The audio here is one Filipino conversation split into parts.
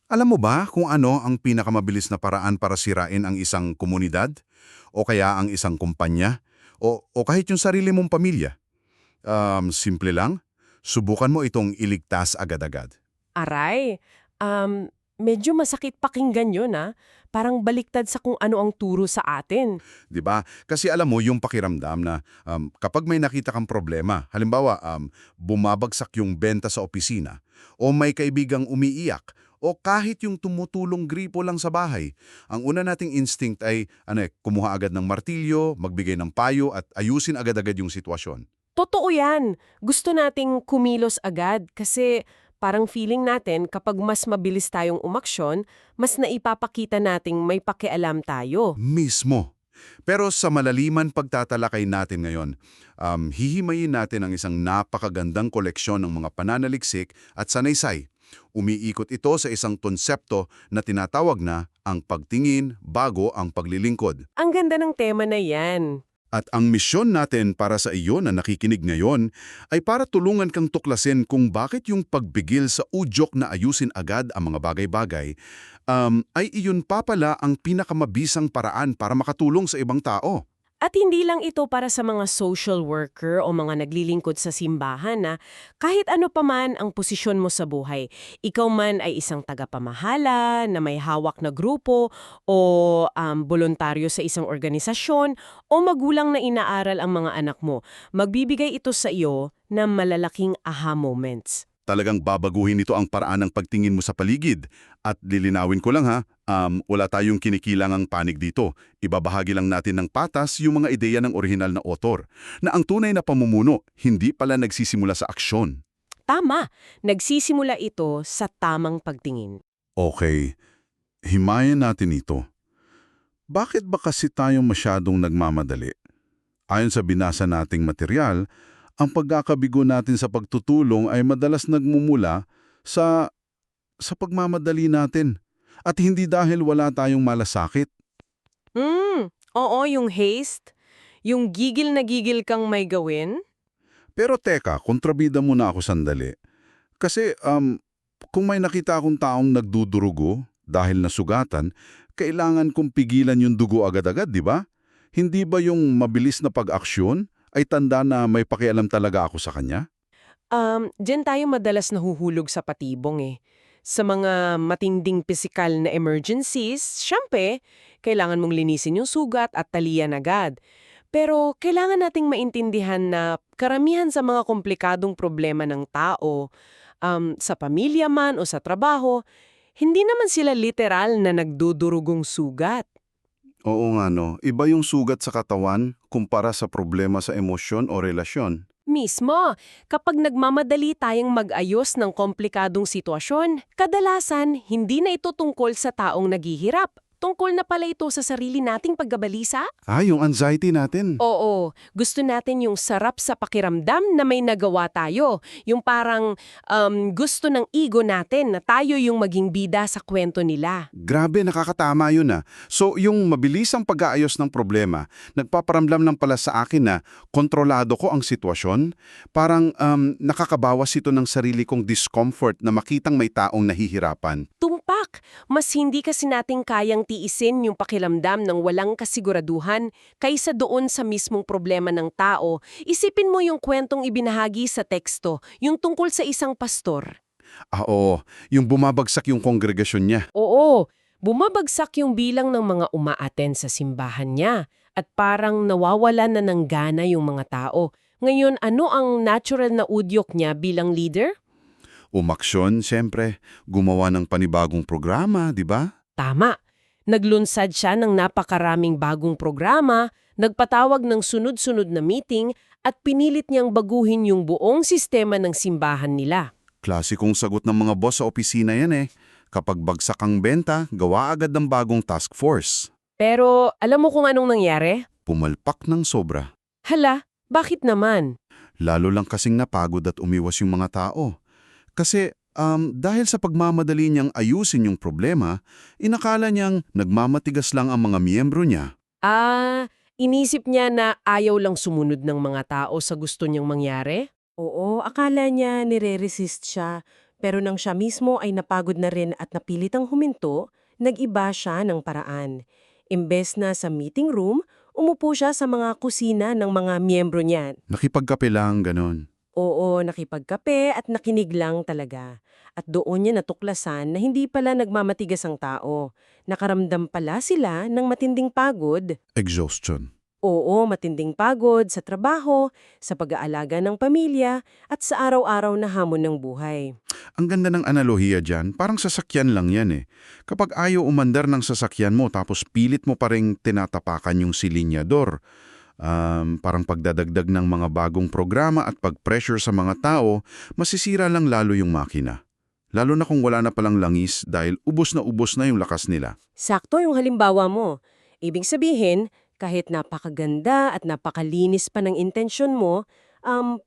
Alam mo ba kung ano ang pinakamabilis na paraan para sirain ang isang komunidad? O kaya ang isang kumpanya? O kahit yung sarili mong pamilya? Simple lang. Subukan mo itong iligtas agad-agad. Aray, medyo masakit pakinggan yun, Parang baliktad sa kung ano ang turo sa atin. 'Di ba? Kasi alam mo yung pakiramdam na kapag may nakita kang problema, halimbawa bumabagsak yung benta sa opisina, o may kaibigang umiiyak, o kahit yung tumutulong gripo lang sa bahay, ang una nating instinct ay kumuha agad ng martilyo, magbigay ng payo at ayusin agad-agad yung sitwasyon. Totoo yan. Gusto nating kumilos agad kasi parang feeling natin kapag mas mabilis tayong umaksyon, mas naipapakita nating may pakialam tayo. Mismo. Pero sa malaliman pagtatalakay natin ngayon, hihimayin natin ang isang napakagandang koleksyon ng mga pananaliksik at sanaysay. Umiikot ito sa isang konsepto na tinatawag na ang pagtingin bago ang paglilingkod. Ang ganda ng tema na yan. At ang misyon natin para sa iyo na nakikinig ngayon ay para tulungan kang tuklasin kung bakit yung pagbigil sa udyok na ayusin agad ang mga bagay-bagay ay iyon pa pala ang pinakamabisang paraan para makatulong sa ibang tao. At hindi lang ito para sa mga social worker o mga naglilingkod sa simbahan na kahit ano pa man ang posisyon mo sa buhay, ikaw man ay isang tagapamahala na may hawak na grupo o voluntaryo sa isang organisasyon o magulang na inaaral ang mga anak mo, magbibigay ito sa iyo ng malalaking aha moments. Talagang babaguhin nito ang paraan ng pagtingin mo sa paligid. At lilinawin ko lang ha, wala tayong kinikilangang panig dito. Ibabahagi lang natin ng patas yung mga ideya ng orihinal na author, na ang tunay na pamumuno hindi pala nagsisimula sa aksyon. Tama, nagsisimula ito sa tamang pagtingin. Okay, himayin natin ito. Bakit ba kasi tayong masyadong nagmamadali? Ayon sa binasa nating material, ang pagkakabigo natin sa pagtutulong ay madalas nagmumula sa pagmamadali natin at hindi dahil wala tayong malasakit. Oo, yung haste, yung gigil na gigil kang may gawin. Pero teka, kontrabida muna ako sandali. Kasi kung may nakita akong taong nagdudurugo dahil nasugatan, kailangan kong pigilan yung dugo agad-agad, di ba? Hindi ba yung mabilis na pag-aksyon ay tanda na may pakialam talaga ako sa kanya? Diyan tayo madalas nahuhulog sa patibong eh. Sa mga matinding pisikal na emergencies, syempre, kailangan mong linisin yung sugat at talian agad. Pero kailangan nating maintindihan na karamihan sa mga komplikadong problema ng tao, sa pamilya man o sa trabaho, hindi naman sila literal na nagdudurugong sugat. Oo nga no, iba yung sugat sa katawan kumpara sa problema sa emosyon o relasyon. Mismo, kapag nagmamadali tayong mag-ayos ng komplikadong sitwasyon, kadalasan hindi na ito tungkol sa taong naghihirap. Tungkol na pala ito sa sarili nating paggabalisa? Yung anxiety natin. Oo, gusto natin yung sarap sa pakiramdam na may nagawa tayo. Yung parang gusto ng ego natin na tayo yung maging bida sa kwento nila. Grabe, nakakatama yun ah. So, yung mabilisang pag-aayos ng problema, nagpaparamdam lang pala sa akin na kontrolado ko ang sitwasyon. Parang nakakabawas ito ng sarili kong discomfort na makitang may taong nahihirapan. Tumpak, mas hindi kasi nating kayang tiisin yung pakiramdam ng walang kasiguraduhan kaysa doon sa mismong problema ng tao. Isipin mo yung kwentong ibinahagi sa teksto, yung tungkol sa isang pastor. Oo, yung bumabagsak yung kongregasyon niya. Oo, bumabagsak yung bilang ng mga umaaten sa simbahan niya at parang nawawala na ng gana yung mga tao. Ngayon, ano ang natural na udyok niya bilang leader? Umaksyon, siyempre, gumawa ng panibagong programa, di ba? Tama. Naglunsad siya ng napakaraming bagong programa, nagpatawag ng sunod-sunod na meeting at pinilit niyang baguhin yung buong sistema ng simbahan nila. Klasikong sagot ng mga boss sa opisina yan eh. Kapag bagsak ang benta, gawa agad ng bagong task force. Pero alam mo kung anong nangyari? Pumalpak ng sobra. Hala, bakit naman? Lalo lang kasing napagod at umiwas yung mga tao. Kasi dahil sa pagmamadali niyang ayusin yung problema, inakala niyang nagmamatigas lang ang mga miyembro niya. Inisip niya na ayaw lang sumunod ng mga tao sa gusto niyang mangyari? Oo, akala niya nire-resist siya. Pero nang siya mismo ay napagod na rin at napilitang huminto, nag-iba siya ng paraan. Imbes na sa meeting room, umupo siya sa mga kusina ng mga miyembro niyan. Nakipagkape lang, ganon. Oo, nakipagkape at nakinig lang talaga. At doon niya natuklasan na hindi pala nagmamatigas ang tao. Nakaramdam pala sila ng matinding pagod. Exhaustion. Oo, matinding pagod sa trabaho, sa pag-aalaga ng pamilya, at sa araw-araw na hamon ng buhay. Ang ganda ng analohiya dyan, parang sasakyan lang yan eh. Kapag ayaw umandar ng sasakyan mo tapos pilit mo pa ring tinatapakan yung silinyador, parang pagdadagdag ng mga bagong programa at pag-pressure sa mga tao, masisira lang lalo yung makina. Lalo na kung wala na palang langis dahil ubos na yung lakas nila. Sakto yung halimbawa mo. Ibig sabihin, kahit napakaganda at napakalinis pa ng intensyon mo,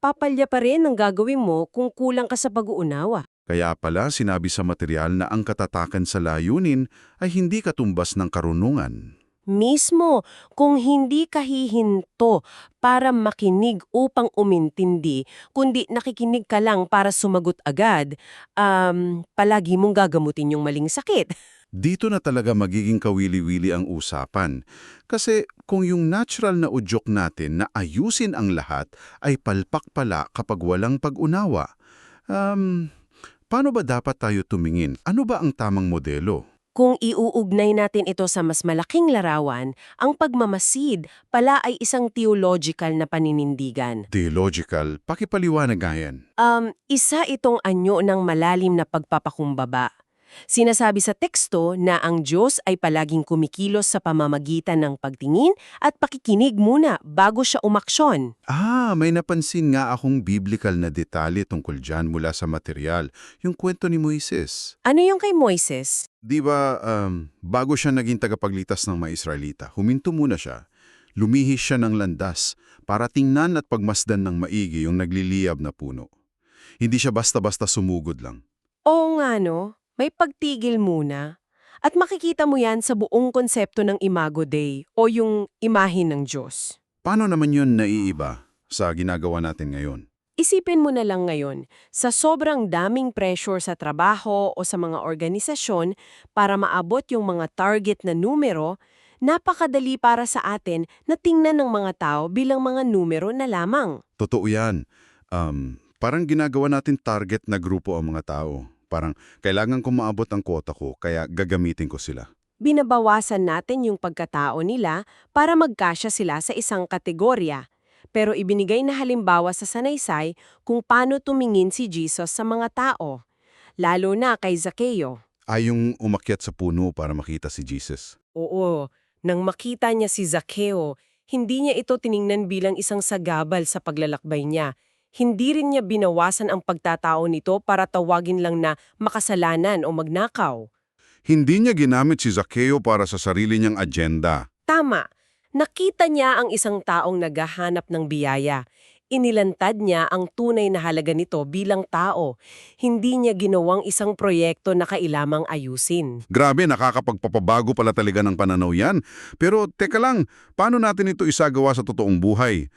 papalya pa rin ang gagawin mo kung kulang ka sa pag-uunawa. Kaya pala sinabi sa material na ang katatakan sa layunin ay hindi katumbas ng karunungan. Mismo, kung hindi ka hihinto para makinig upang umintindi, kundi nakikinig ka lang para sumagot agad, palagi mong gagamutin yung maling sakit. Dito na talaga magiging kawili-wili ang usapan. Kasi kung yung natural na udyok natin na ayusin ang lahat ay palpak pala kapag walang pag-unawa, paano ba dapat tayo tumingin? Ano ba ang tamang modelo? Kung iuugnay natin ito sa mas malaking larawan, ang pagmamasid pala ay isang theological na paninindigan. Theological, pakipaliwanag nga yan. Isa itong anyo ng malalim na pagpapakumbaba. Sinasabi sa teksto na ang Diyos ay palaging kumikilos sa pamamagitan ng pagtingin at pakikinig muna bago siya umaksyon. May napansin nga akong biblical na detalye tungkol dyan mula sa material, yung kwento ni Moises. Ano yung kay Moises? Di ba, bago siya naging tagapagligtas ng mga Israelita, huminto muna siya. Lumihis siya ng landas para tingnan at pagmasdan ng maigi yung nagliliyab na puno. Hindi siya basta-basta sumugod lang. Oo nga no, may pagtigil muna. At makikita mo yan sa buong konsepto ng Imago Dei o yung imahe ng Diyos. Paano naman yun naiiba sa ginagawa natin ngayon? Isipin mo na lang ngayon, sa sobrang daming pressure sa trabaho o sa mga organisasyon para maabot yung mga target na numero, napakadali para sa atin na tingnan ng mga tao bilang mga numero na lamang. Totoo yan. Parang ginagawa natin target na grupo ang mga tao. Parang kailangan ko maabot ang quota ko, kaya gagamitin ko sila. Binabawasan natin yung pagkatao nila para magkasya sila sa isang kategorya. Pero ibinigay na halimbawa sa sanaysay kung paano tumingin si Jesus sa mga tao, lalo na kay Zaccheo. Yung umakyat sa puno para makita si Jesus. Oo, nang makita niya si Zaccheo, hindi niya ito tiningnan bilang isang sagabal sa paglalakbay niya. Hindi rin niya binawasan ang pagtatao nito para tawagin lang na makasalanan o magnakaw. Hindi niya ginamit si Zaccheo para sa sarili niyang agenda. Tama. Nakita niya ang isang taong naghahanap ng biyaya. Inilantad niya ang tunay na halaga nito bilang tao. Hindi niya ginawang isang proyekto na kailamang ayusin. Grabe, nakakapagpapabago pala talaga ng pananaw yan. Pero teka lang, paano natin ito isagawa sa totoong buhay?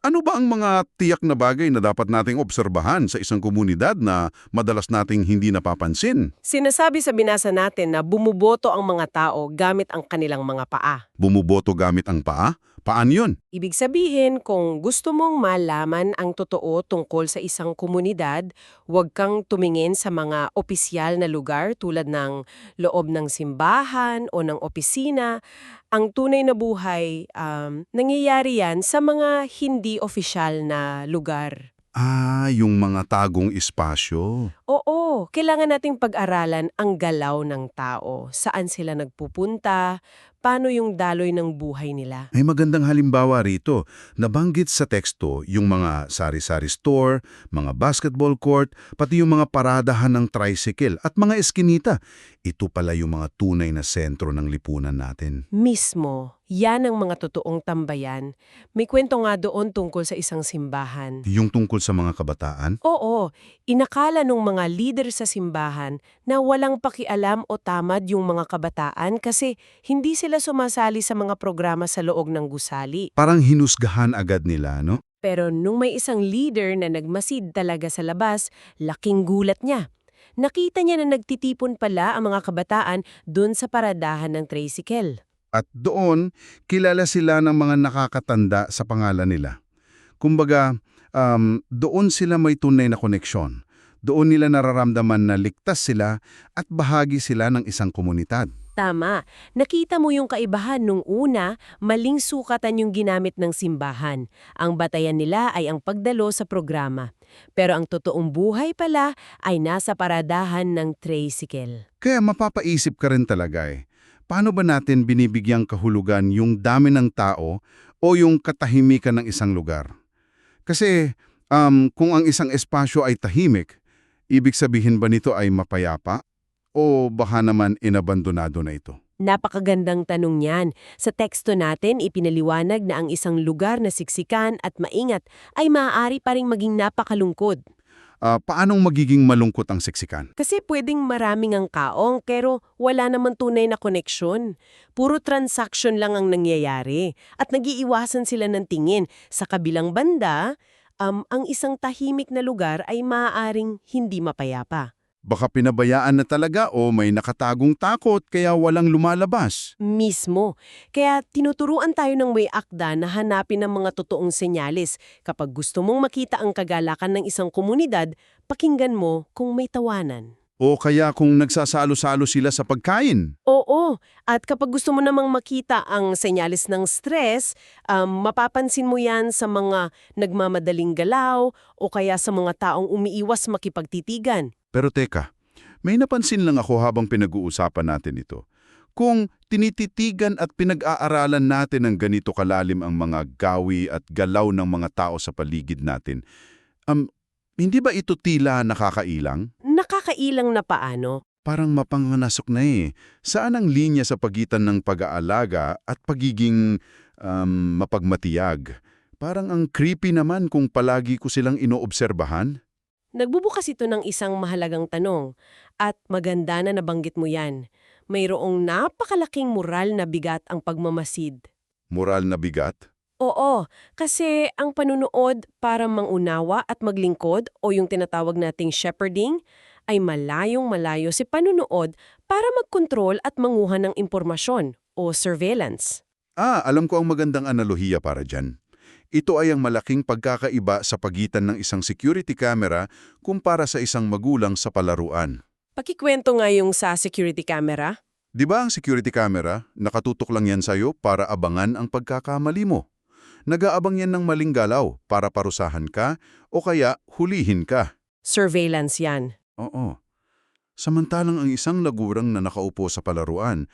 Ano ba ang mga tiyak na bagay na dapat nating obserbahan sa isang komunidad na madalas nating hindi napapansin? Sinasabi sa binasa natin na bumuboto ang mga tao gamit ang kanilang mga paa. Bumuboto gamit ang paa? Paan yun? Ibig sabihin, kung gusto mong malaman ang totoo tungkol sa isang komunidad, huwag kang tumingin sa mga opisyal na lugar tulad ng loob ng simbahan o ng opisina. Ang tunay na buhay, nangyayari yan sa mga hindi opisyal na lugar. Yung mga tagong espasyo. Oo, kailangan nating pag-aralan ang galaw ng tao. Saan sila nagpupunta, paano yung daloy ng buhay nila. May magandang halimbawa rito. Nabanggit sa teksto yung mga sari-sari store, mga basketball court, pati yung mga paradahan ng tricycle at mga eskinita. Ito pala yung mga tunay na sentro ng lipunan natin. Mismo, yan ang mga totoong tambayan. May kwento nga doon tungkol sa isang simbahan. Yung tungkol sa mga kabataan? Oo, inakala nung mga leader sa simbahan na walang pakialam o tamad yung mga kabataan kasi hindi sila sumasali sa mga programa sa loob ng gusali. Parang hinusgahan agad nila, no? Pero nung may isang leader na nagmasid talaga sa labas, laking gulat niya. Nakita niya na nagtitipon pala ang mga kabataan dun sa paradahan ng tricycle. At doon, kilala sila ng mga nakakatanda sa pangalan nila. Kumbaga, doon sila may tunay na koneksyon. Doon nila nararamdaman na ligtas sila at bahagi sila ng isang komunidad. Tama, nakita mo yung kaibahan nung una, maling sukatan yung ginamit ng simbahan. Ang batayan nila ay ang pagdalo sa programa. Pero ang totoong buhay pala ay nasa paradahan ng tricycle. Kaya mapapaisip ka rin talaga paano ba natin binibigyang kahulugan yung dami ng tao o yung katahimikan ng isang lugar? Kasi kung ang isang espasyo ay tahimik, ibig sabihin ba nito ay mapayapa? O baka naman inabandonado na ito? Napakagandang tanong niyan. Sa teksto natin, ipinaliwanag na ang isang lugar na siksikan at maingat ay maaari pa ring maging napakalungkod. Paanong magiging malungkot ang siksikan? Kasi pwedeng maraming ang kaong pero wala naman tunay na koneksyon. Puro transaction lang ang nangyayari at nagiiwasan sila ng tingin. Sa kabilang banda, ang isang tahimik na lugar ay maaaring hindi mapayapa. Baka pinabayaan na talaga o may nakatagong takot kaya walang lumalabas. Mismo. Kaya tinuturuan tayo ng may akda na hanapin ang mga totoong senyales. Kapag gusto mong makita ang kagalakan ng isang komunidad, pakinggan mo kung may tawanan. O kaya kung nagsasalo-salo sila sa pagkain. Oo. At kapag gusto mo namang makita ang senyales ng stress, mapapansin mo yan sa mga nagmamadaling galaw o kaya sa mga taong umiiwas makipagtitigan. Pero teka, may napansin lang ako habang pinag-uusapan natin ito. Kung tinititigan at pinag-aaralan natin ng ganito kalalim ang mga gawi at galaw ng mga tao sa paligid natin, hindi ba ito tila nakakailang? Nakakailang na paano? Parang mapanganasok na Saan ang linya sa pagitan ng pag-aalaga at pagiging mapagmatiyag? Parang ang creepy naman kung palagi ko silang inoobserbahan. Nagbubukas ito ng isang mahalagang tanong at maganda na nabanggit mo yan. Mayroong napakalaking moral na bigat ang pagmamasid. Moral na bigat? Oo, kasi ang panunood para mangunawa at maglingkod o yung tinatawag nating shepherding ay malayong-malayo si panunood para magkontrol at manguha ng impormasyon o surveillance. Alam ko ang magandang analohiya para dyan. Ito ay ang malaking pagkakaiba sa pagitan ng isang security camera kumpara sa isang magulang sa palaruan. Pakikwento nga yung sa security camera. Di ba ang security camera, nakatutok lang yan sa'yo para abangan ang pagkakamali mo? Nag-aabang yan ng maling galaw para parusahan ka o kaya hulihin ka. Surveillance yan. Oo. Samantalang ang isang lagurang na nakaupo sa palaruan,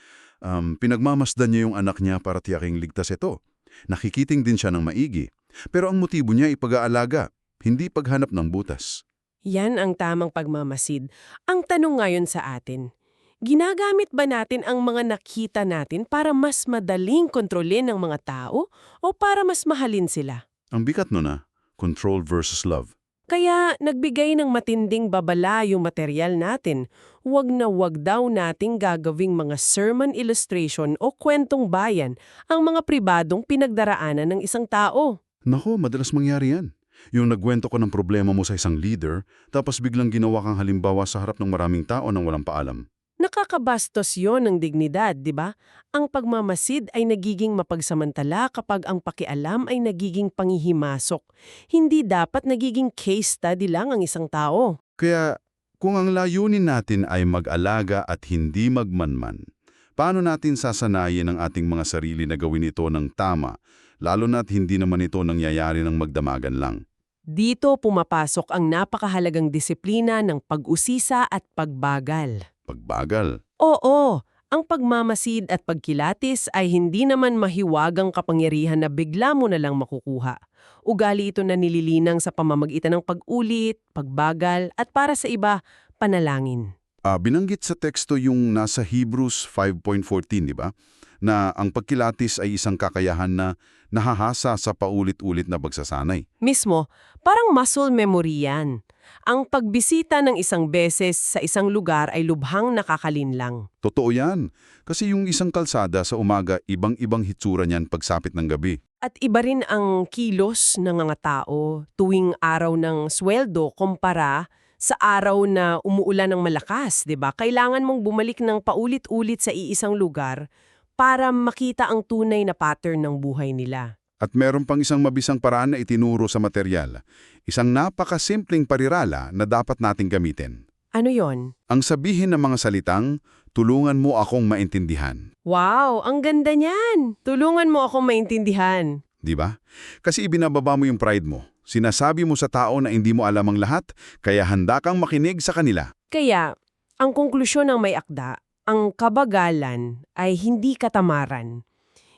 pinagmamasdan niya yung anak niya para tiyaking ligtas ito. Nakikiting din siya ng maigi. Pero ang motibo niya ay pag-aalaga, hindi paghanap ng butas. Yan ang tamang pagmamasid. Ang tanong ngayon sa atin, ginagamit ba natin ang mga nakita natin para mas madaling kontrolin ng mga tao o para mas mahalin sila? Ang bigat nun control versus love. Kaya nagbigay ng matinding babala yung material natin. Huwag na huwag daw nating gagawing mga sermon illustration o kwentong bayan ang mga pribadong pinagdaraanan ng isang tao. Nako, madalas mangyari yan. Yung nagkwento ko ng problema mo sa isang leader, tapos biglang ginawa kang halimbawa sa harap ng maraming tao nang walang paalam. Nakakabastos yon ng dignidad, di ba? Ang pagmamasid ay nagiging mapagsamantala kapag ang pakialam ay nagiging panghihimasok. Hindi dapat nagiging case study lang ang isang tao. Kaya kung ang layunin natin ay mag-alaga at hindi magmanman, paano natin sasanayin ang ating mga sarili na gawin ito ng tama, lalo na't hindi naman ito nangyayari ng magdamagan lang? Dito pumapasok ang napakahalagang disiplina ng pag-usisa at pagbagal. Pagbagal. Oo, ang pagmamasid at pagkilatis ay hindi naman mahiwagang kapangyarihan na bigla mo na lang makukuha. Ugali ito na nililinang sa pamamagitan ng pag-ulit, pagbagal, at para sa iba, panalangin. Binanggit sa teksto yung nasa Hebrews 5.14, di ba? Na ang pagkilatis ay isang kakayahan na nahahasa sa paulit-ulit na pagsasanay. Mismo, parang muscle memory yan. Ang pagbisita ng isang beses sa isang lugar ay lubhang nakakalinlang. Totoo yan. Kasi yung isang kalsada sa umaga, ibang-ibang hitsura niyan pagsapit ng gabi. At iba rin ang kilos ng mga tao tuwing araw ng sweldo kumpara sa araw na umuulan ng malakas, 'di ba? Kailangan mong bumalik ng paulit-ulit sa iisang lugar para makita ang tunay na pattern ng buhay nila. At meron pang isang mabisang paraan na itinuro sa material. Isang napakasimpleng parirala na dapat nating gamitin. Ano 'yon? Ang sabihin ng mga salitang, tulungan mo akong maintindihan. Wow, ang ganda niyan. Tulungan mo akong maintindihan. Di ba? Kasi ibinababa mo yung pride mo. Sinasabi mo sa tao na hindi mo alam ang lahat, kaya handa kang makinig sa kanila. Kaya, ang konklusyon ng may akda, ang kabagalan ay hindi katamaran.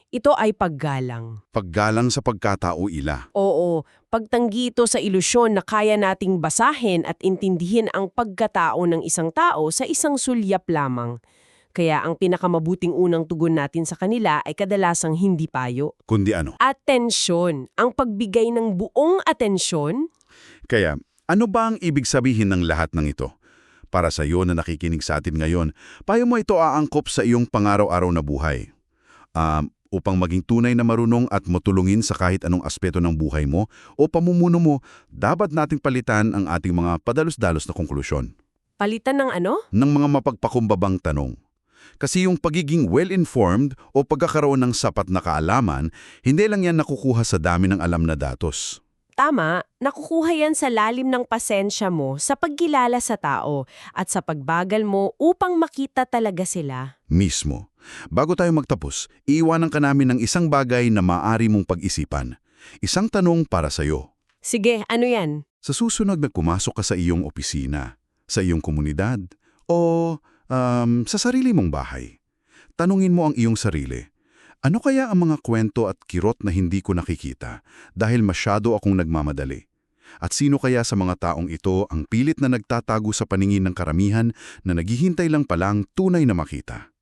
Ito ay paggalang. Paggalang sa pagkatao ila. Oo, pagtanggi ito sa ilusyon na kaya nating basahin at intindihin ang pagkatao ng isang tao sa isang sulyap lamang. Kaya ang pinakamabuting unang tugon natin sa kanila ay kadalasang hindi payo. Kundi ano? Atensyon. Ang pagbigay ng buong atensyon. Kaya, ano ba ang ibig sabihin ng lahat ng ito? Para sa iyo na nakikinig sa atin ngayon, payo mo ito aangkop sa iyong pangaraw-araw na buhay. Upang maging tunay na marunong at matulungin sa kahit anong aspeto ng buhay mo o pamumuno mo, dapat nating palitan ang ating mga padalos-dalos na konklusyon. Palitan ng ano? Ng mga mapagpakumbabang tanong. Kasi yung pagiging well-informed o pagkakaroon ng sapat na kaalaman, hindi lang yan nakukuha sa dami ng alam na datos. Tama, nakukuha yan sa lalim ng pasensya mo sa pagkilala sa tao at sa pagbagal mo upang makita talaga sila. Mismo. Bago tayo magtapos, iiwanan ka namin ng isang bagay na maaari mong pag-isipan. Isang tanong para sa'yo. Sige, ano yan? Sa susunod na pumasok ka sa iyong opisina, sa iyong komunidad, o sa sarili mong bahay, tanungin mo ang iyong sarili. Ano kaya ang mga kwento at kirot na hindi ko nakikita dahil masyado akong nagmamadali? At sino kaya sa mga taong ito ang pilit na nagtatago sa paningin ng karamihan na naghihintay lang palang tunay na makita?